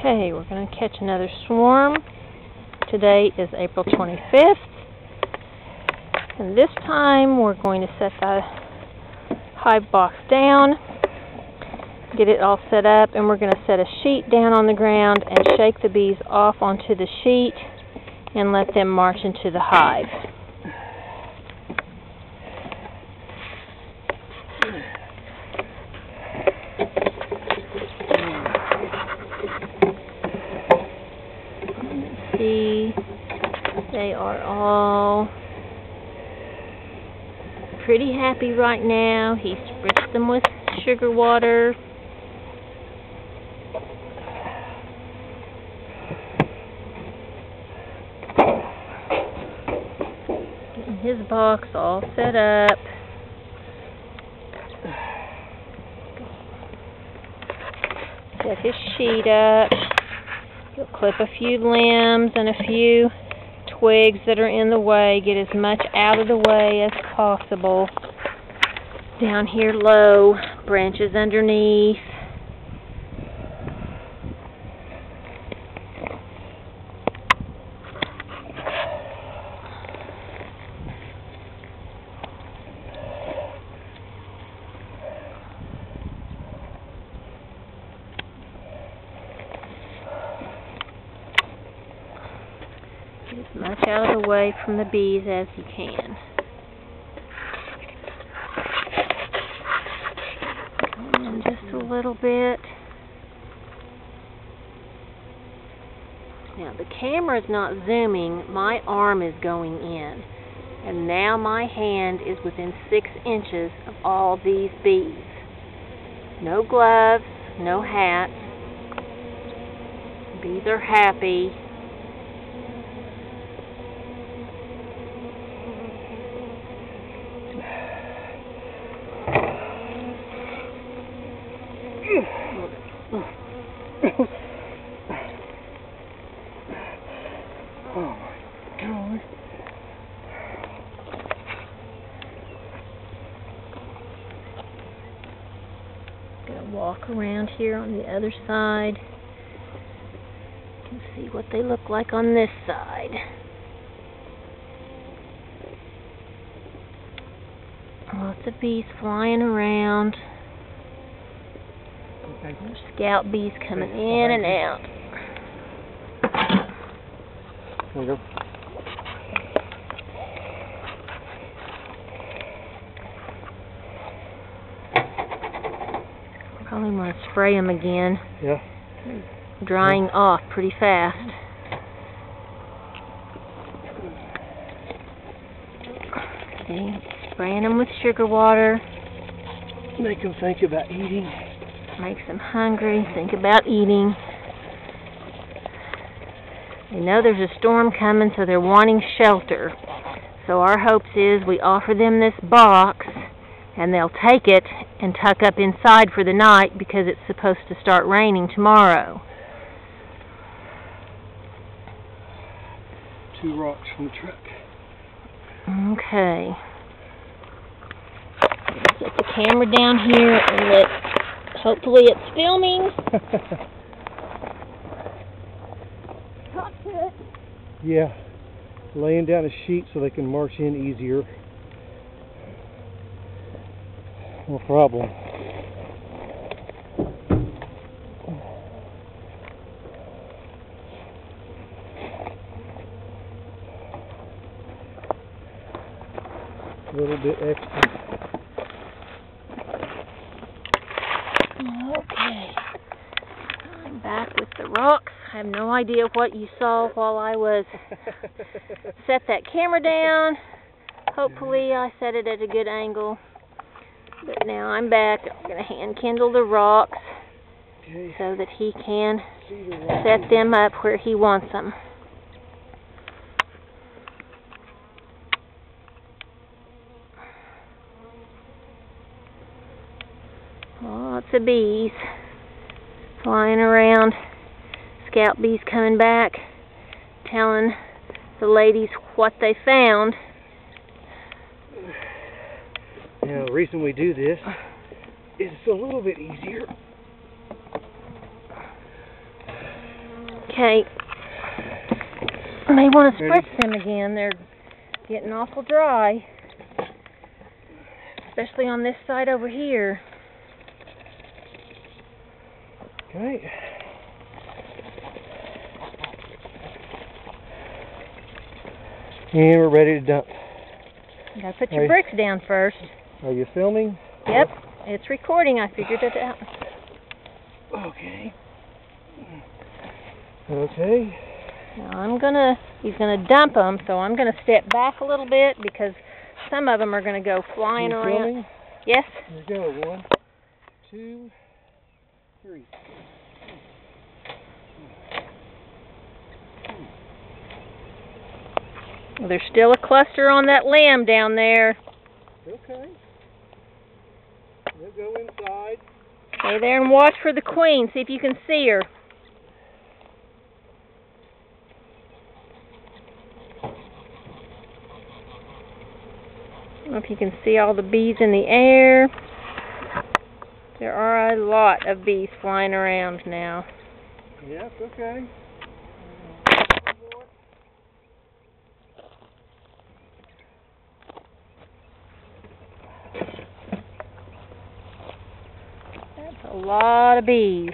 Okay, we're going to catch another swarm. Today is April 25th. And this time we're going to set the hive box down, get it all set up, and we're going to set a sheet down on the ground and shake the bees off onto the sheet and let them march into the hive. See, they are all pretty happy right now. He spritzed them with sugar water. Getting his box all set up. Set his sheet up. He'll clip a few limbs and a few twigs that are in the way, get as much out of the way as possible. Down here low, branches underneath. As much out of the way from the bees as you can. And just a little bit. Now the camera is not zooming, my arm is going in. And now my hand is within 6 inches of all these bees. No gloves, no hats. Bees are happy. Oh my God. Gonna walk around here on the other side. You can see what they look like on this side. Lots of bees flying around. There's scout bees coming in and out. There we go. Probably want to spray them again. Yeah. Drying off pretty fast. Okay, spraying them with sugar water. Make them think about eating. Makes them hungry, think about eating. They know there's a storm coming, so they're wanting shelter. So our hopes is we offer them this box, and they'll take it and tuck up inside for the night because it's supposed to start raining tomorrow. 2 rocks from the truck. Okay. Get the camera down here and let, hopefully it's filming. Talk to it. Yeah. Laying down a sheet so they can march in easier. No problem. A little bit extra. Okay. I'm back with the rocks. I have no idea what you saw while I was set that camera down. Hopefully I set it at a good angle. But now I'm back. I'm going to hand kindle the rocks so that he can set them up where he wants them. Lots of bees flying around. Scout bees coming back, telling the ladies what they found. Now, the reason we do this is it's a little bit easier Okay. May want to spritz them again. They're getting awful dry. Especially on this side over here. Okay. And we're ready to dump. You gotta put your bricks down first. Are you filming? Yep, it's recording. I figured it out. Okay. Okay. Now he's gonna dump them, so I'm gonna step back a little bit because some of them are gonna go flying around. Filming? Yes. Here we go. 1, 2, 3. Well, there's still a cluster on that limb down there. Okay. We'll go inside. Stay there and watch for the queen. See if you can see her. I don't know if you can see all the bees in the air. There are a lot of bees flying around now. Yes, okay. That's a lot of bees.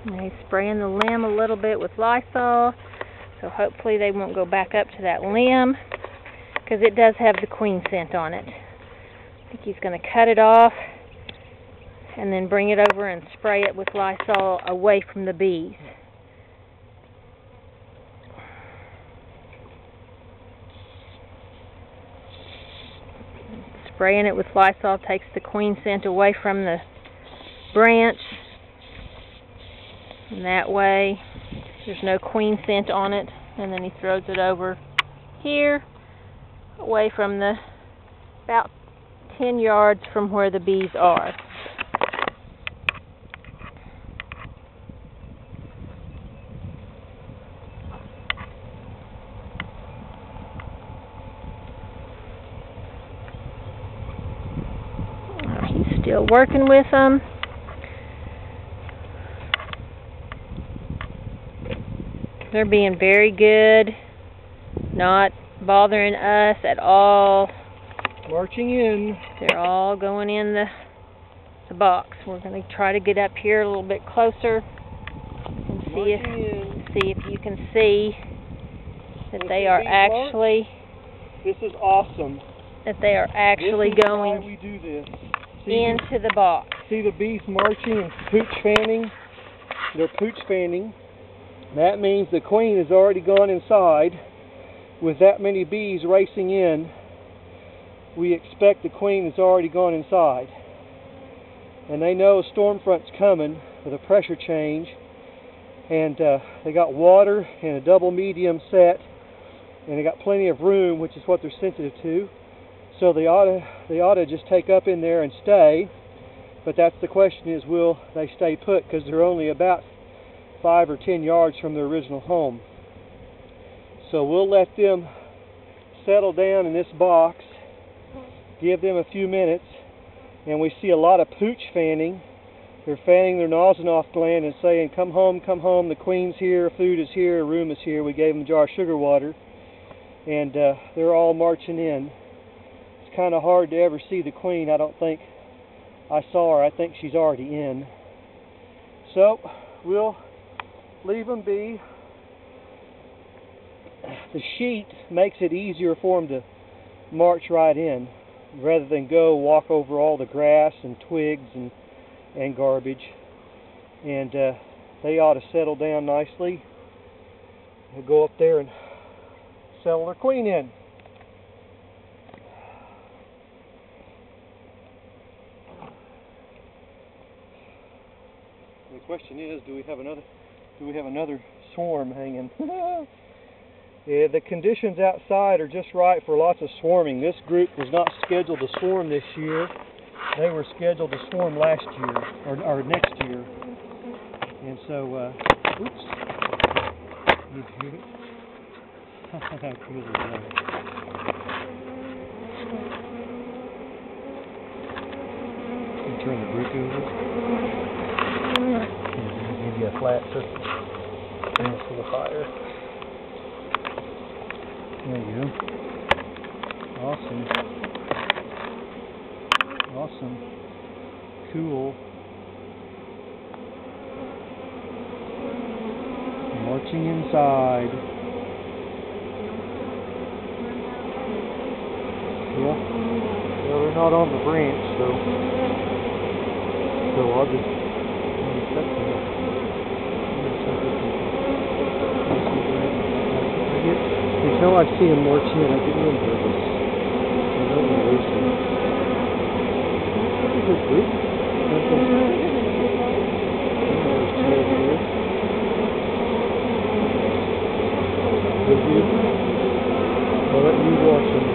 And he's spraying the limb a little bit with Lysol, so hopefully they won't go back up to that limb, because it does have the queen scent on it. I think he's going to cut it off and then bring it over and spray it with Lysol away from the bees. Spraying it with Lysol takes the queen scent away from the branch. And that way, there's no queen scent on it. And then he throws it over here, away from the, about 10 yards from where the bees are. He's still working with them. They're being very good, not bothering us at all. Marching in. They're all going in the box. We're going to try to get up here a little bit closer and see if you can see that they are actually. This is awesome. That they are actually going why we do this. into the box. See the bees marching and pooch fanning? They're pooch fanning. That means the queen has already gone inside. With that many bees racing in, we expect the queen has already gone inside. And they know a storm front's coming with a pressure change. And they got water and a double medium set. And they got plenty of room, which is what they're sensitive to. So they ought to just take up in there and stay. But that's the question, is will they stay put? Because they're only about 5 or 10 yards from their original home. So we'll let them settle down in this box, give them a few minutes, and we see a lot of pooch fanning. They're fanning their Nosanoff gland and saying, come home, the queen's here, food is here, room is here. We gave them a jar of sugar water, and they're all marching in. It's kind of hard to ever see the queen. I don't think I saw her. I think she's already in. So we'll leave them be. The sheet makes it easier for them to march right in, rather than walk over all the grass and twigs and garbage. And they ought to settle down nicely and go up there and settle their queen in. The question is, do we have another swarm hanging? Yeah, the conditions outside are just right for lots of swarming. This group was not scheduled to swarm this year. They were scheduled to swarm last year, or next year. And so, oops. How cool is that? You turn the brick over. Give you a flat surface. Nice little fire. There you go. Awesome. Awesome. Cool. Marching inside. Yeah. Well, they're not on the branch, so I'll just set them. Until I see them march in, I get a little nervous. I don't want to lose them. That's a good group. Good view. I'll let you watch them.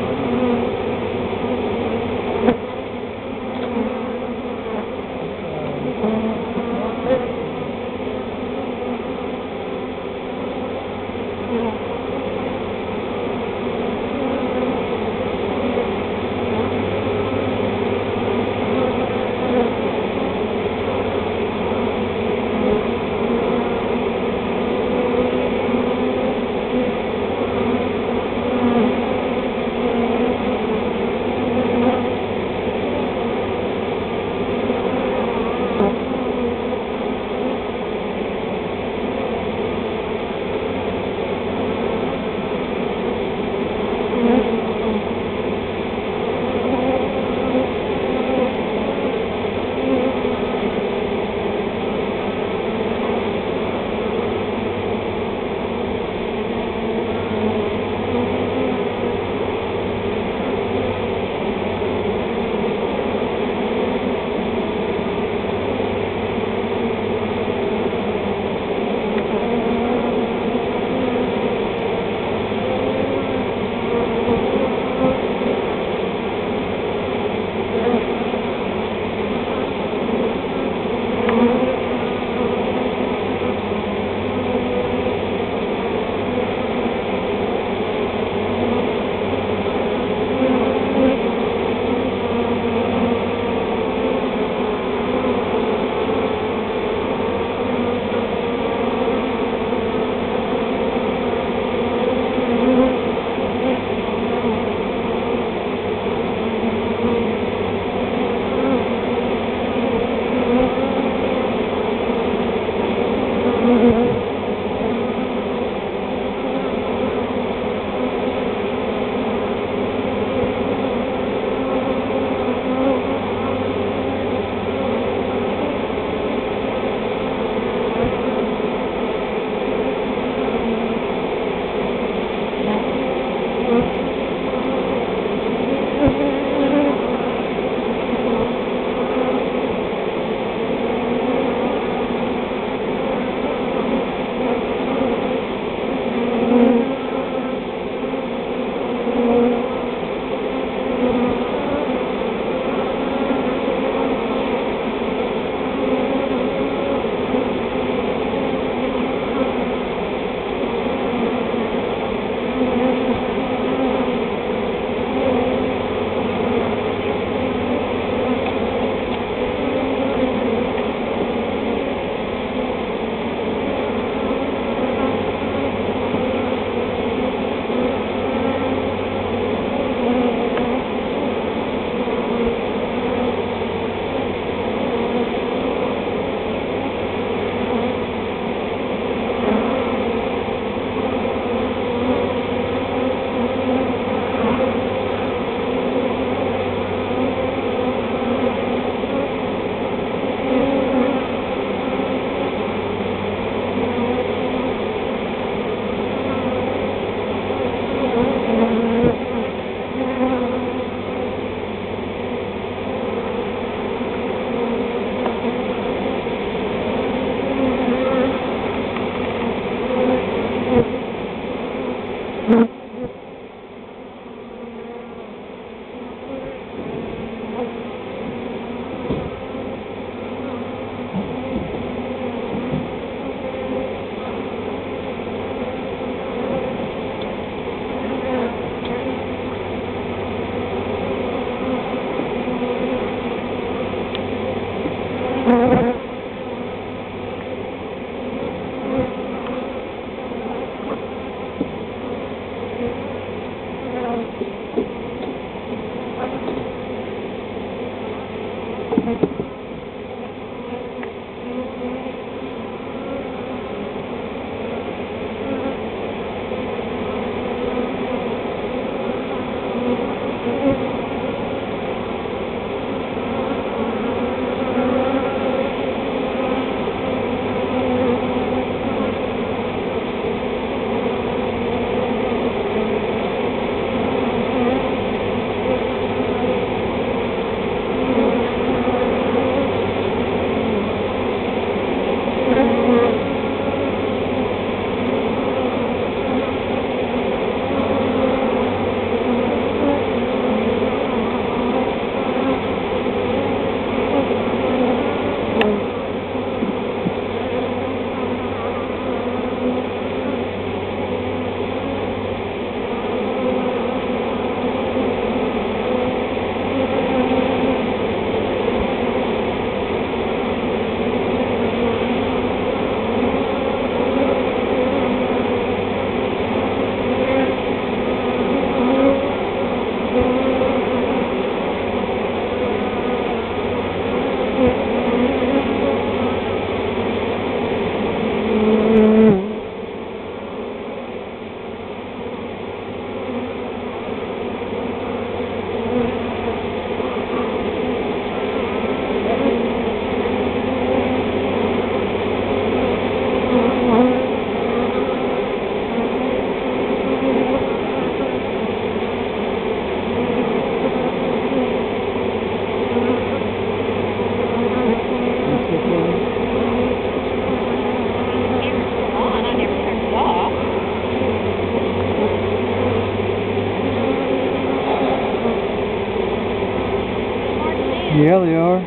Yeah, they are.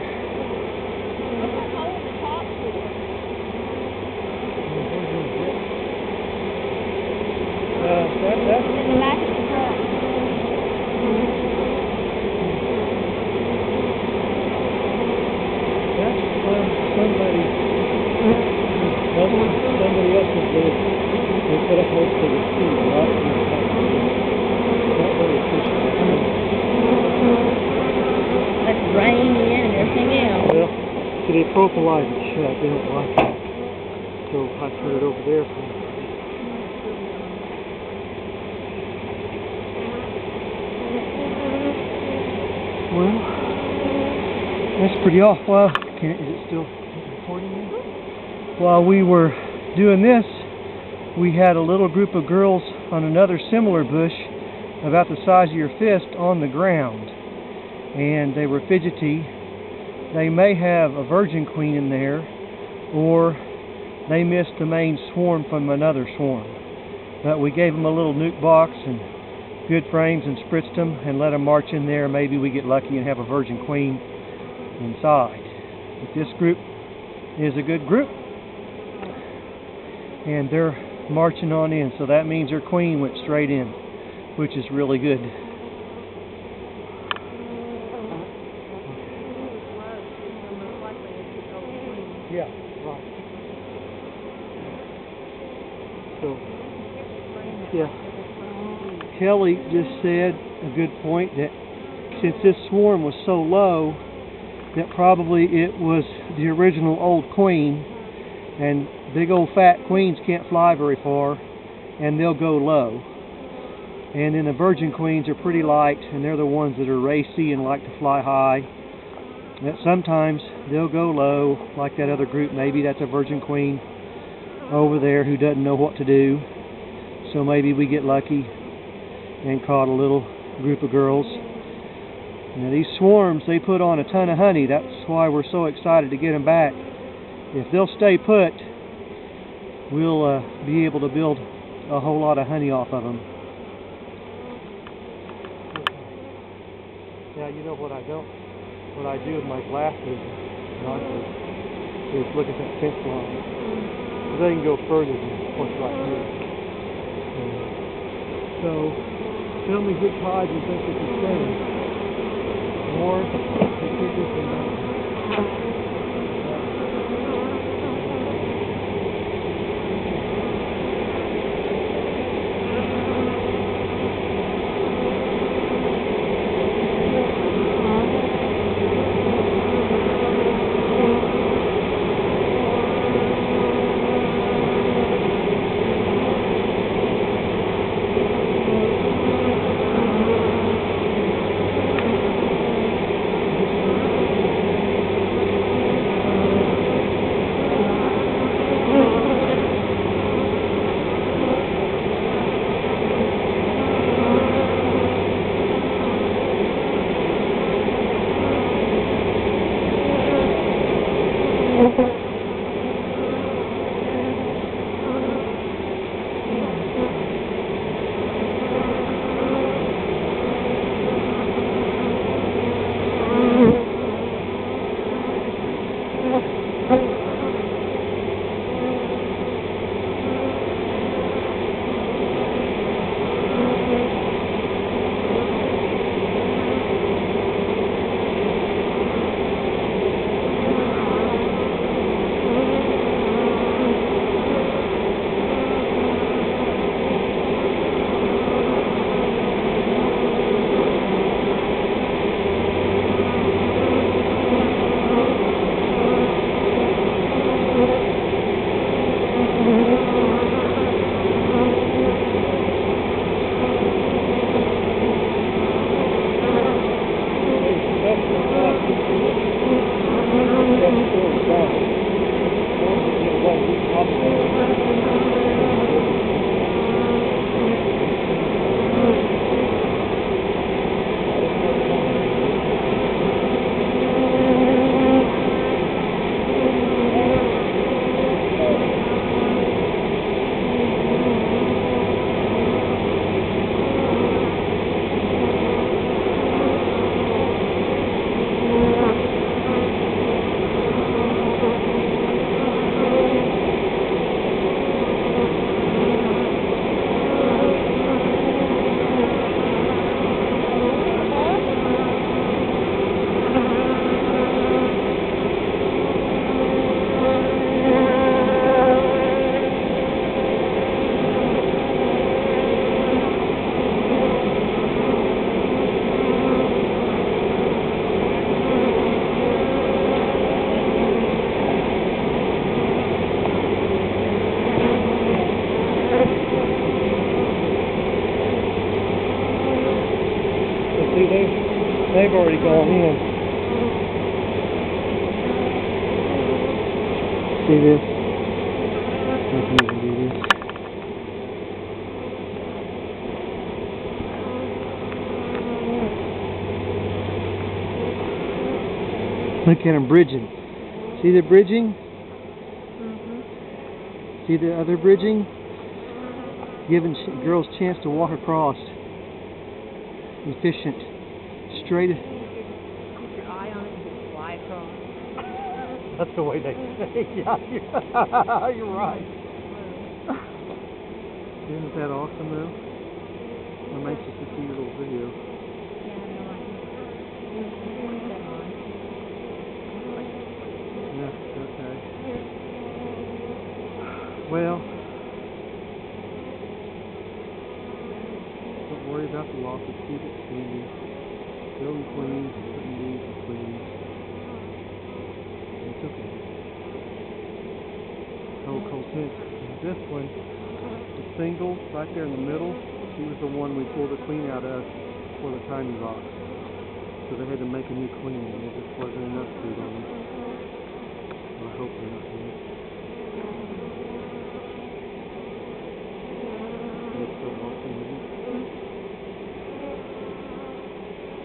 That's in the back of the truck. That's somebody else's lid. They put up most of the food, right? Not very efficient. Like rain and everything else. Well, see, they prophyllize it shut. They don't like it. So I put it over there for them. Well, that's pretty off. Wow. Is it still recording now? While we were doing this, we had a little group of girls on another similar bush about the size of your fist on the ground. And they were fidgety. They may have a virgin queen in there, or they missed the main swarm from another swarm. But we gave them a little nuke box and good frames and spritzed them and let them march in there. Maybe we get lucky and have a virgin queen inside. But this group is a good group, and they're marching on in, so that means their queen went straight in, which is really good. Yeah, right. So, yeah. Kelly just said a good point, that since this swarm was so low, that probably it was the original old queen, and big old fat queens can't fly very far, and they'll go low. And then the virgin queens are pretty light, and they're the ones that are racy and like to fly high. That sometimes they'll go low, like that other group. Maybe that's a virgin queen over there who doesn't know what to do. So maybe we get lucky and caught a little group of girls. Now these swarms, they put on a ton of honey. That's why we're so excited to get them back. If they'll stay put, we'll be able to build a whole lot of honey off of them. Now you know what I do with my glasses is look at that fence line. They can go further than what's right here. So tell me which hive you think it is staying. More contiguous than that. See, they've already gone in. See this? I can even do this. Look at them bridging. See the bridging? See the other bridging? Giving girls a chance to walk across. Efficient. Straight. Keep your eye on it and just fly across. That's the way they say. Yeah, you're right. Isn't that awesome though? I'm anxious to see your little video. Yeah, okay. Well, don't worry about the losses. Keep it standing. Building queens, putting bees in queens. It's okay. Cold hint. This one, the single right there in the middle, she was the one we pulled the queen out of for the tiny box. So they had to make a new queen, and there just wasn't enough food on them. Well, I hope they're not dead. They're still walking in.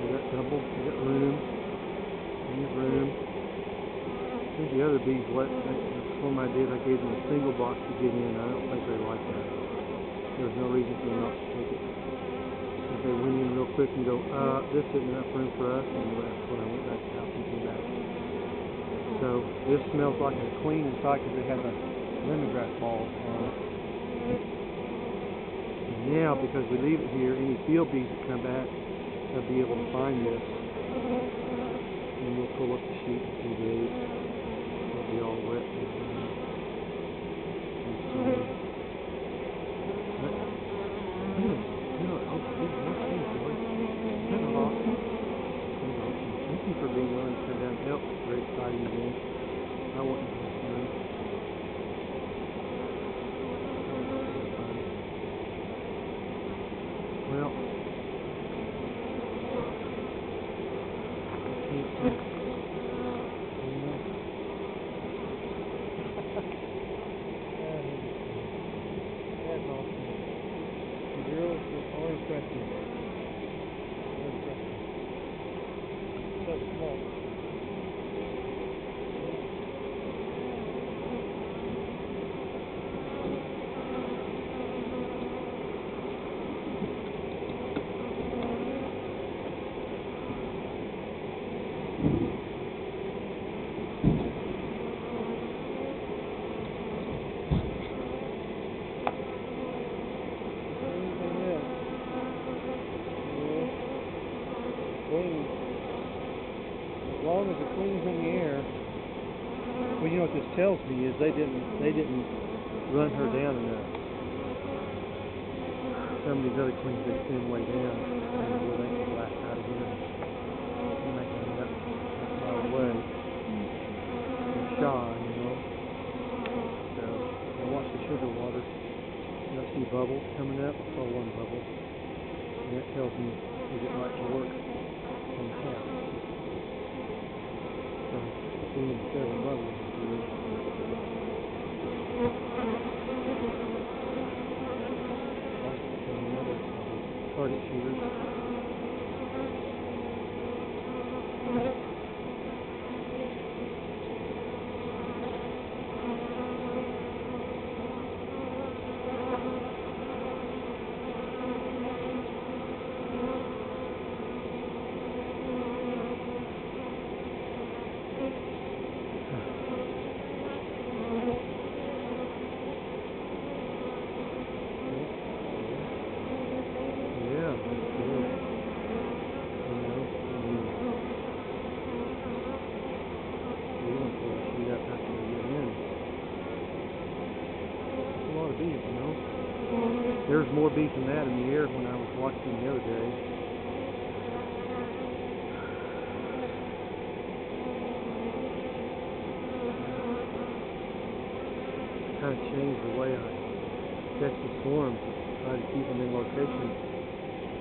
We got double, we got room. We have room. I think the other bees, the form I did, I gave them a single box to get in. I don't think they like that. There was no reason for them not to take it. If they went in real quick and go, this isn't enough room for us, and left when I went back out and came back. So this smells like a queen inside because it has a lemongrass ball on it. And now, because we leave it here, any field bees that come back, they'll be able to find this. And we'll pull up the sheet in 2 days. It'll be all wet and steamy. Thank you for being willing to come down and help. It's very exciting again. I wouldn't have done. Well, that's awesome. The girls are impressive. So small. Queen. As long as the queen's in the air, well, you know what this tells me is they didn't run her down enough. Some of these other queens they send way down, and they can blast out of here and make them that far away. They're shy, you know. So I watch the sugar water, and I see bubbles coming up. I saw one bubble, and that tells me is it right to work. On the house. So, seeing 7 bubbles is good. Another target shooter. There's more bees than that in the air when I was watching the other day. I kind of changed the way I catch the swarms to try to keep them in location.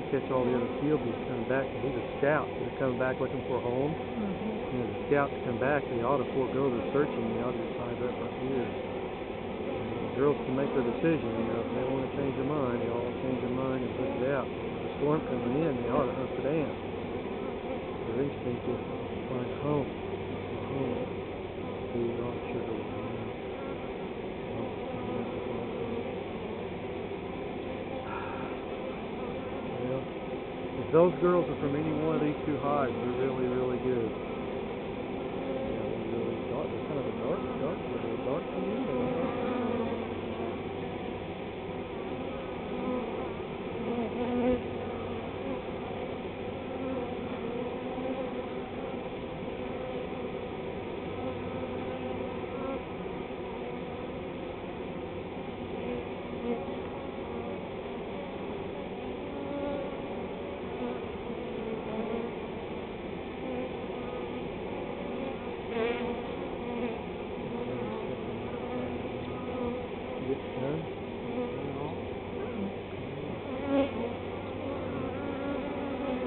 catch all the other field bees coming back. He's a scout. They're coming back looking for a home. And as the scouts come back, they ought to forego their searching. They ought to just hive up right here. And the girls can make their decision. You know, if they want to change their mind, they all change their mind and push it out. If the swarm coming in, they ought to hunt it down. Their instinct is to find a home. A home. The sugar will come out. Well, if those girls are from any one of these two hives, they're really, really good. Yeah, they're really dark. They're kind of a dark, they're dark to you.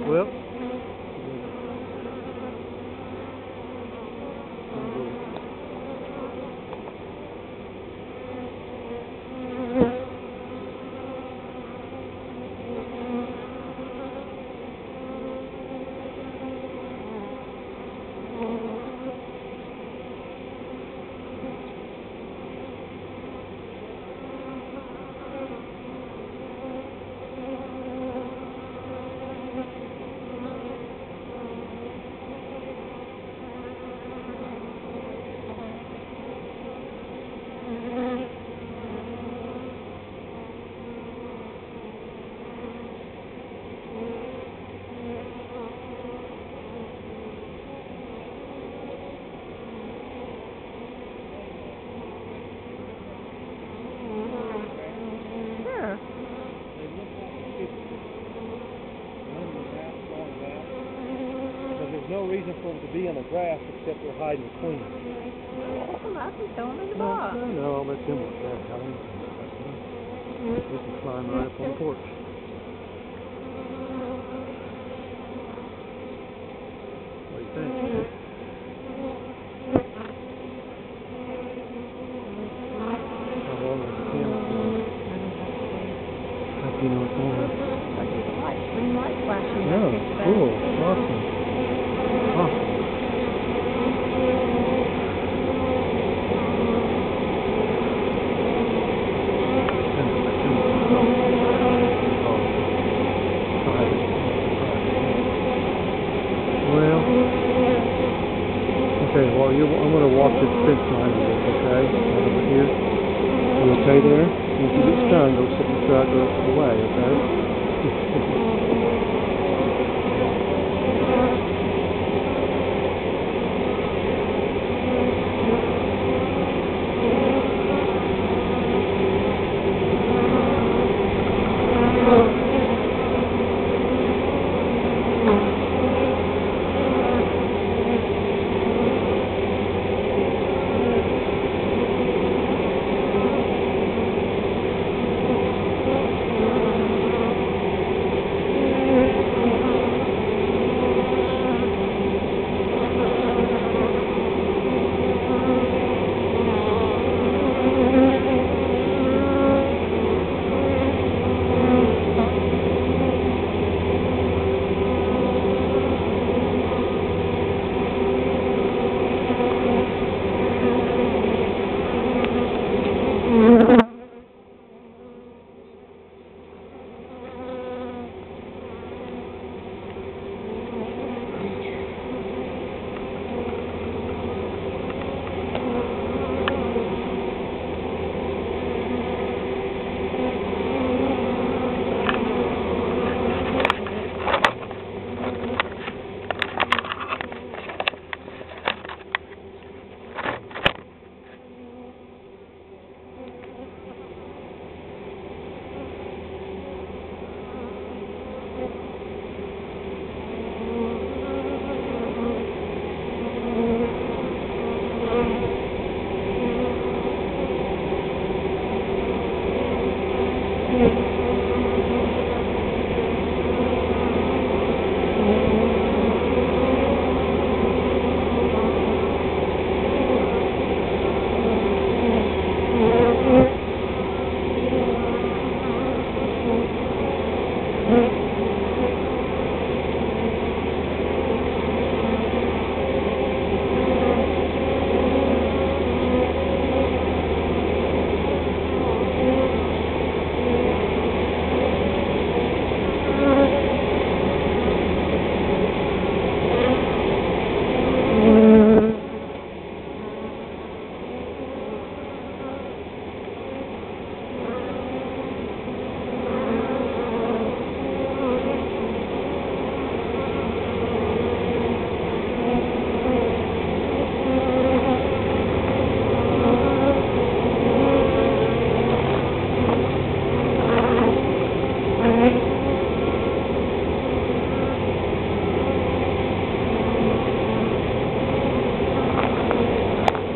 Well, no reason for them to be in the grass except they're hiding the queen. Well, come up and throw them in the box. No, I'll let them work that out. They can climb right up on the porch. What do you think? How long is the camera for? How do you know it's on? I see the light, green light flashing. No, cool, awesome. Awesome. Well, okay, well, I'm going to walk this fence line with this, okay? Right over here. You okay there? If you get stung, go sit in the truck or away, okay?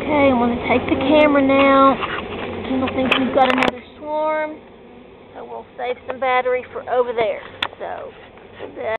Okay, I'm going to take the camera now. Kendall thinks we've got another swarm, so we'll save some battery for over there. So,